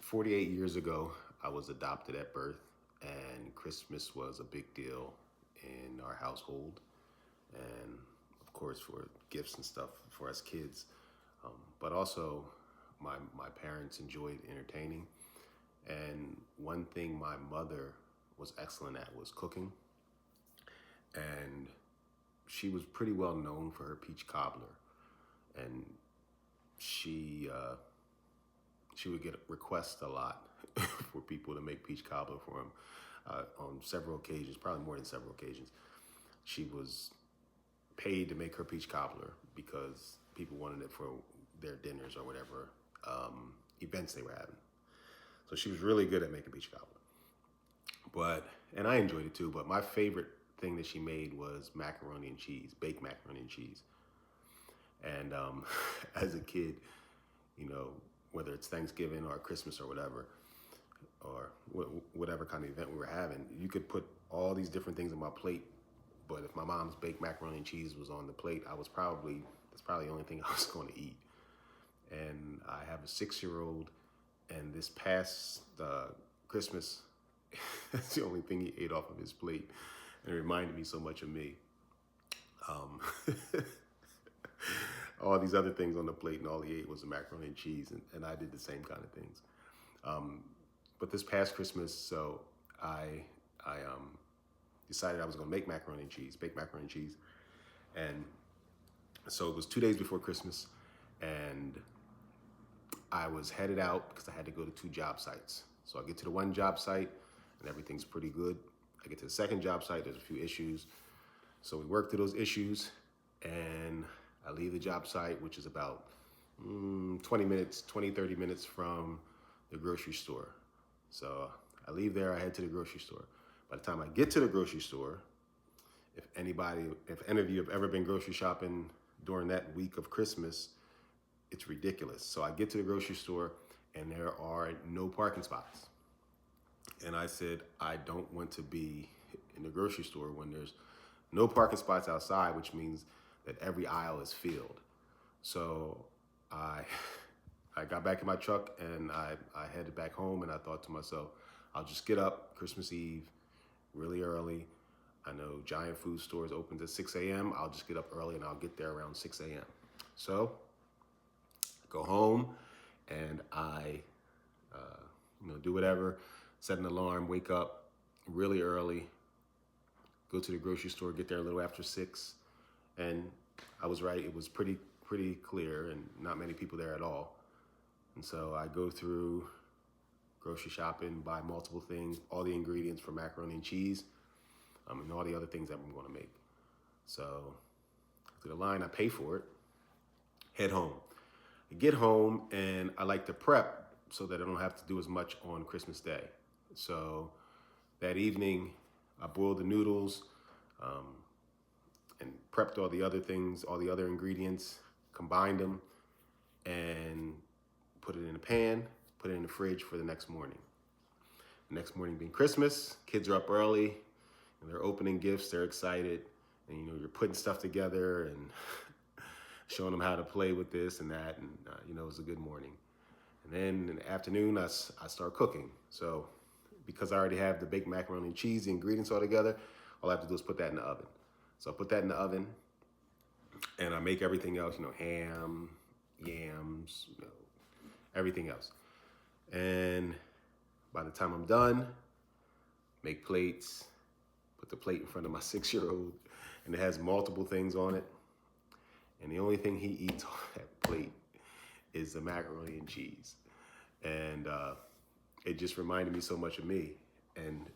48 years ago, I was adopted at birth, and Christmas was a big deal in our household, and of course for gifts and stuff for us kids. But also, my parents enjoyed entertaining, and one thing my mother was excellent at was cooking, and she was pretty well known for her peach cobbler, and she uh, she would get requests a lot for people to make peach cobbler for him on several occasions, probably more than several occasions. She was paid to make her peach cobbler because people wanted it for their dinners or whatever events they were having. So she was really good at making peach cobbler. And I enjoyed it too, but my favorite thing that she made was macaroni and cheese, baked macaroni and cheese. And as a kid, you know, whether it's Thanksgiving or Christmas or whatever, or whatever kind of event we were having, you could put all these different things on my plate. But if my mom's baked macaroni and cheese was on the plate, that's probably the only thing I was going to eat. And I have a 6-year-old, and this past Christmas, that's the only thing he ate off of his plate, and it reminded me so much of me. Um, all these other things on the plate, and all he ate was the macaroni and cheese, and I did the same kind of things. Um, but this past Christmas, so I decided I was going to make macaroni and cheese, bake macaroni and cheese, and so it was 2 days before Christmas, and I was headed out because I had to go to 2 job sites. So I get to the one job site, and everything's pretty good. I get to the second job site, there's a few issues. So we work through those issues, and I leave the job site, which is about 30 minutes from the grocery store. So I leave there, I head to the grocery store. By the time I get to the grocery store, if any of you have ever been grocery shopping during that week of Christmas, it's ridiculous. So I get to the grocery store and there are no parking spots. And I said, I don't want to be in the grocery store when there's no parking spots outside, which means that every aisle is filled. So I I got back in my truck and I headed back home, and I thought to myself, I'll just get up Christmas Eve really early. I know Giant Food stores opens at 6 a.m. I'll just get up early and I'll get there around 6 a.m. So I go home and I do whatever, set an alarm, wake up really early, go to the grocery store, get there a little after 6. And I was right, it was pretty clear and not many people there at all. And so I go through grocery shopping, buy multiple things, all the ingredients for macaroni and cheese, and all the other things that I'm going to make. So to the line, I pay for it, head home. I get home and I like to prep so that I don't have to do as much on Christmas Day. So that evening, I boiled the noodles and prepped all the other things, all the other ingredients, combined them, and put it in a pan, put it in the fridge for the next morning. The next morning being Christmas, kids are up early, and they're opening gifts, they're excited, and you're putting stuff together and showing them how to play with this and that, and it was a good morning. And then in the afternoon, I start cooking. So because I already have the baked macaroni and cheese, the ingredients all together, all I have to do is put that in the oven. So I put that in the oven, and I make everything else, ham, yams, everything else. And by the time I'm done, make plates, put the plate in front of my 6-year-old, and it has multiple things on it. And the only thing he eats on that plate is the macaroni and cheese. And it just reminded me so much of me. And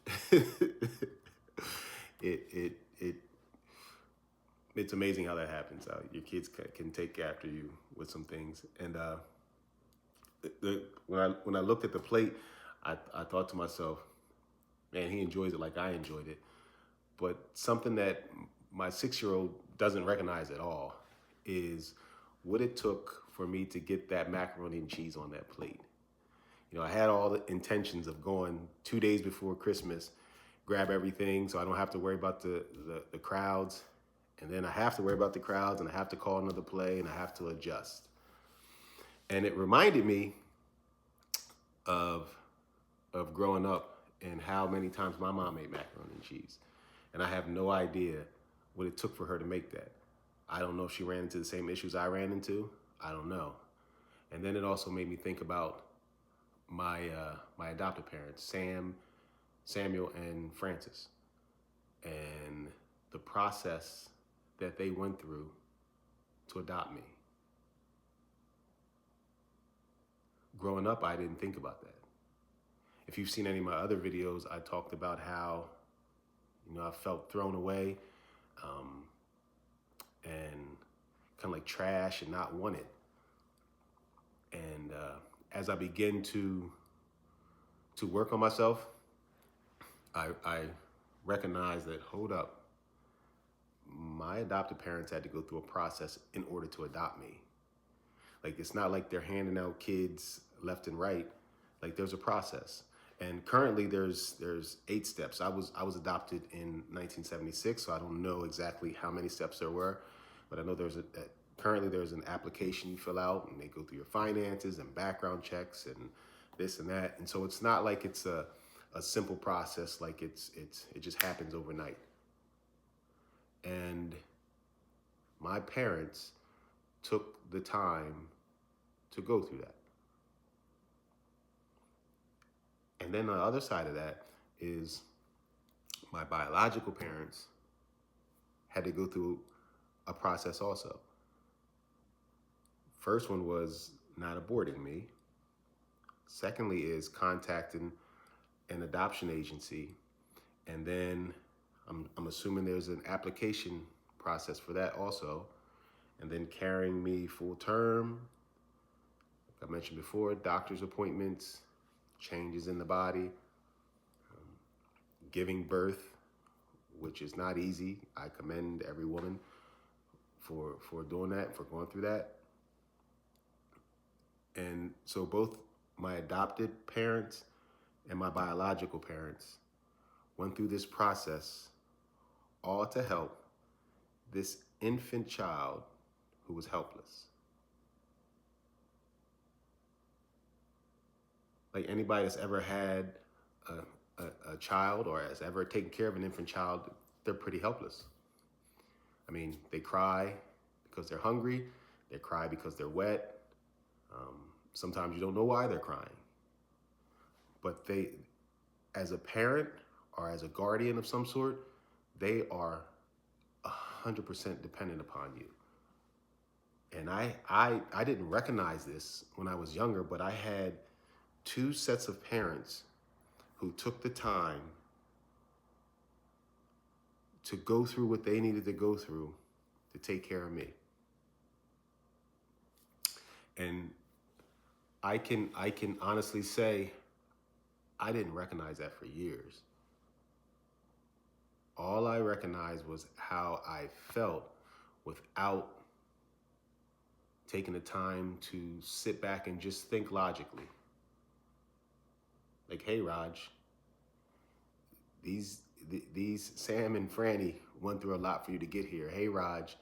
it's amazing how that happens. Your kids can take after you with some things. And when I looked at the plate, I thought to myself, man, he enjoys it like I enjoyed it. But something that my 6-year-old doesn't recognize at all is what it took for me to get that macaroni and cheese on that plate. I had all the intentions of going 2 days before Christmas, grab everything so I don't have to worry about the crowds. And then I have to worry about the crowds, and I have to call another play, and I have to adjust. And it reminded me of growing up and how many times my mom made macaroni and cheese. And I have no idea what it took for her to make that. I don't know if she ran into the same issues I ran into. I don't know. And then it also made me think about my adoptive parents, Samuel, and Francis, and the process that they went through to adopt me. Growing up, I didn't think about that. If you've seen any of my other videos, I talked about how, I felt thrown away, um, and kind of like trash and not wanted. And as I begin to work on myself, I recognize that, hold up, my adopted parents had to go through a process in order to adopt me. Like, it's not like they're handing out kids left and right. Like, there's a process. And currently there's 8 steps. I was adopted in 1976, so I don't know exactly how many steps there were, but I know currently there's an application you fill out, and they go through your finances and background checks and this and that. And so it's not like it's a simple process, like it just happens overnight. And my parents took the time to go through that. And then the other side of that is my biological parents had to go through a process also. First one was not aborting me. Secondly is contacting an adoption agency. And then I'm assuming there's an application process for that also. And then carrying me full term, like I mentioned before, doctor's appointments, changes in the body, giving birth, which is not easy. I commend every woman for doing that, for going through that. And so both my adopted parents and my biological parents went through this process, all to help this infant child who was helpless. Like, anybody that's ever had a child or has ever taken care of an infant child, they're pretty helpless. I mean, they cry because they're hungry. They cry because they're wet. Sometimes you don't know why they're crying. But they, as a parent or as a guardian of some sort, they are 100% dependent upon you. And I didn't recognize this when I was younger, but I had 2 sets of parents who took the time to go through what they needed to go through to take care of me. And I can honestly say I didn't recognize that for years. All I recognized was how I felt without taking the time to sit back and just think logically. Like, hey, Raj, these Sam and Franny went through a lot for you to get here. Hey, Raj,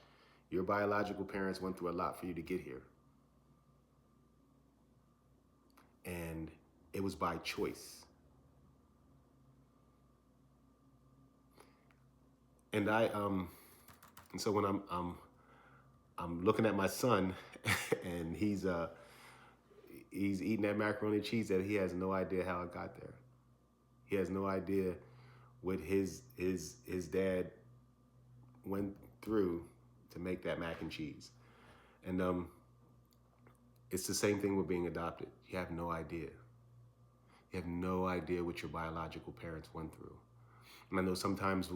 your biological parents went through a lot for you to get here. And it was by choice. And so when I'm looking at my son and he's eating that macaroni and cheese, that he has no idea how it got there. He has no idea what his dad went through to make that mac and cheese. And it's the same thing with being adopted. You have no idea. You have no idea what your biological parents went through. And I know sometimes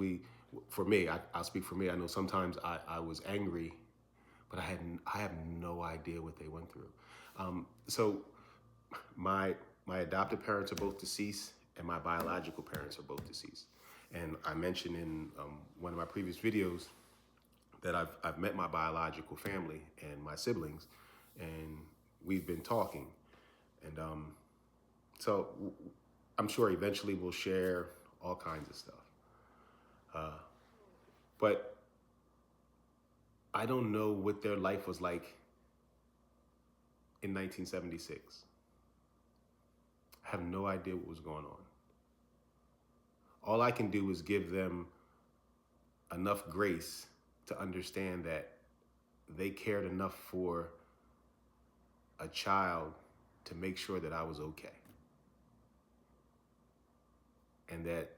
for me, I'll speak for me, I know sometimes I was angry, but I have no idea what they went through. So my adopted parents are both deceased, and my biological parents are both deceased. And I mentioned in one of my previous videos that I've met my biological family and my siblings, and we've been talking. And so I'm sure eventually we'll share all kinds of stuff. But I don't know what their life was like in 1976. I have no idea what was going on. All I can do is give them enough grace to understand that they cared enough for a child to make sure that I was okay. And that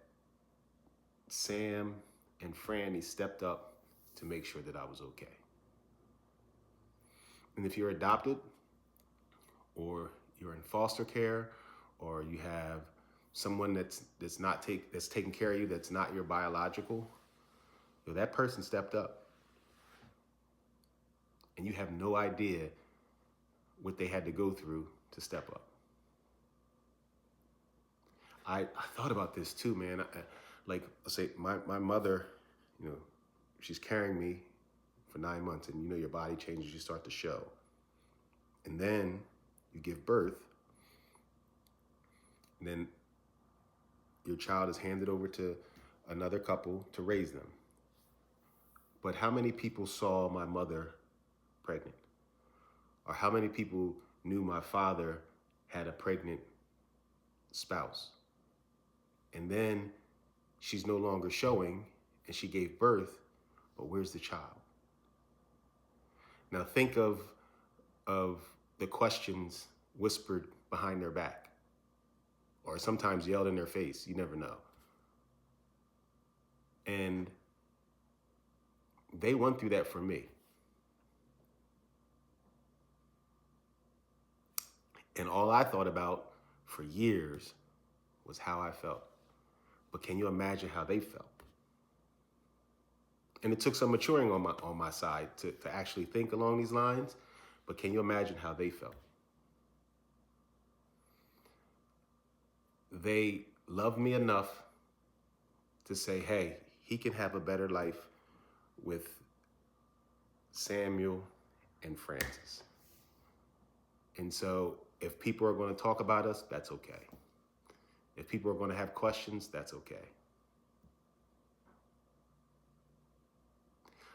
Sam and Franny stepped up to make sure that I was okay. And if you're adopted, or you're in foster care, or you have someone that's taking care of you that's not your biological, that person stepped up. And you have no idea what they had to go through to step up. I thought about this too, man. Like, let's say my mother, she's carrying me for 9 months, and your body changes, you start to show. And then you give birth, and then your child is handed over to another couple to raise them. But how many people saw my mother pregnant? Or how many people knew my father had a pregnant spouse? And then she's no longer showing, and she gave birth, but where's the child? Now think of the questions whispered behind their back, or sometimes yelled in their face. You never know. And they went through that for me. And all I thought about for years was how I felt. But can you imagine how they felt? And it took some maturing on my side to actually think along these lines. But can you imagine how they felt? They loved me enough to say, hey, he can have a better life with Samuel and Francis. And so if people are going to talk about us, that's okay. If people are going to have questions, that's okay.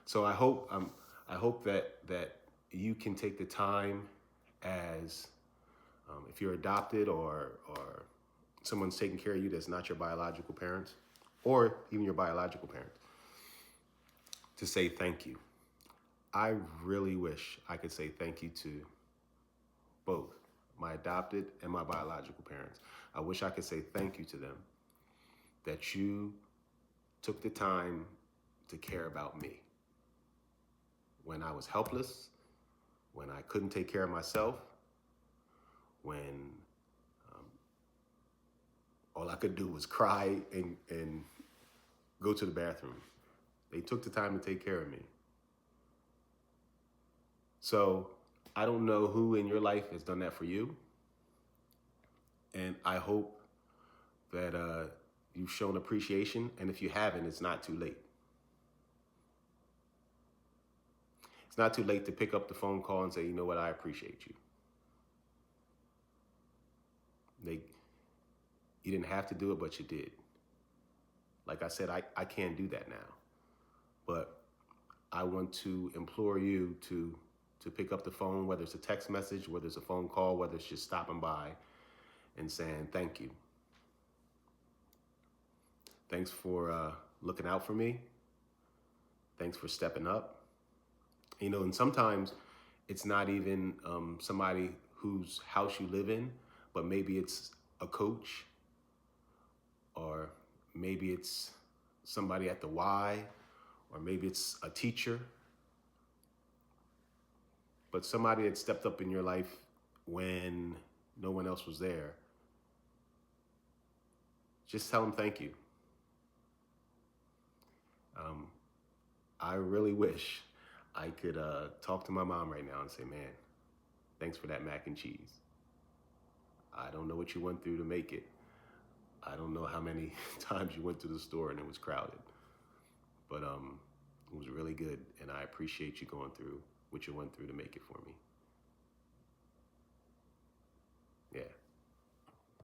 So I hope that you can take the time as if you're adopted or someone's taking care of you that's not your biological parents, or even your biological parents, to say thank you. I really wish I could say thank you to both my adopted and my biological parents. I wish I could say thank you to them, that you took the time to care about me when I was helpless, when I couldn't take care of myself, when all I could do was cry and go to the bathroom. They took the time to take care of me. So I don't know who in your life has done that for you. And I hope that you've shown appreciation. And if you haven't, it's not too late. It's not too late to pick up the phone call and say, you know what, I appreciate you. You didn't have to do it, but you did. Like I said, I can't do that now. But I want to implore you to pick up the phone, whether it's a text message, whether it's a phone call, whether it's just stopping by and saying thank you. Thanks for looking out for me. Thanks for stepping up. And sometimes it's not even somebody whose house you live in, but maybe it's a coach, or maybe it's somebody at the Y, or maybe it's a teacher. But somebody that stepped up in your life when no one else was there. Just tell them thank you. I really wish I could talk to my mom right now and say, man, thanks for that mac and cheese. I don't know what you went through to make it. I don't know how many times you went to the store and it was crowded. But it was really good, and I appreciate you going through what you went through to make it for me. Yeah.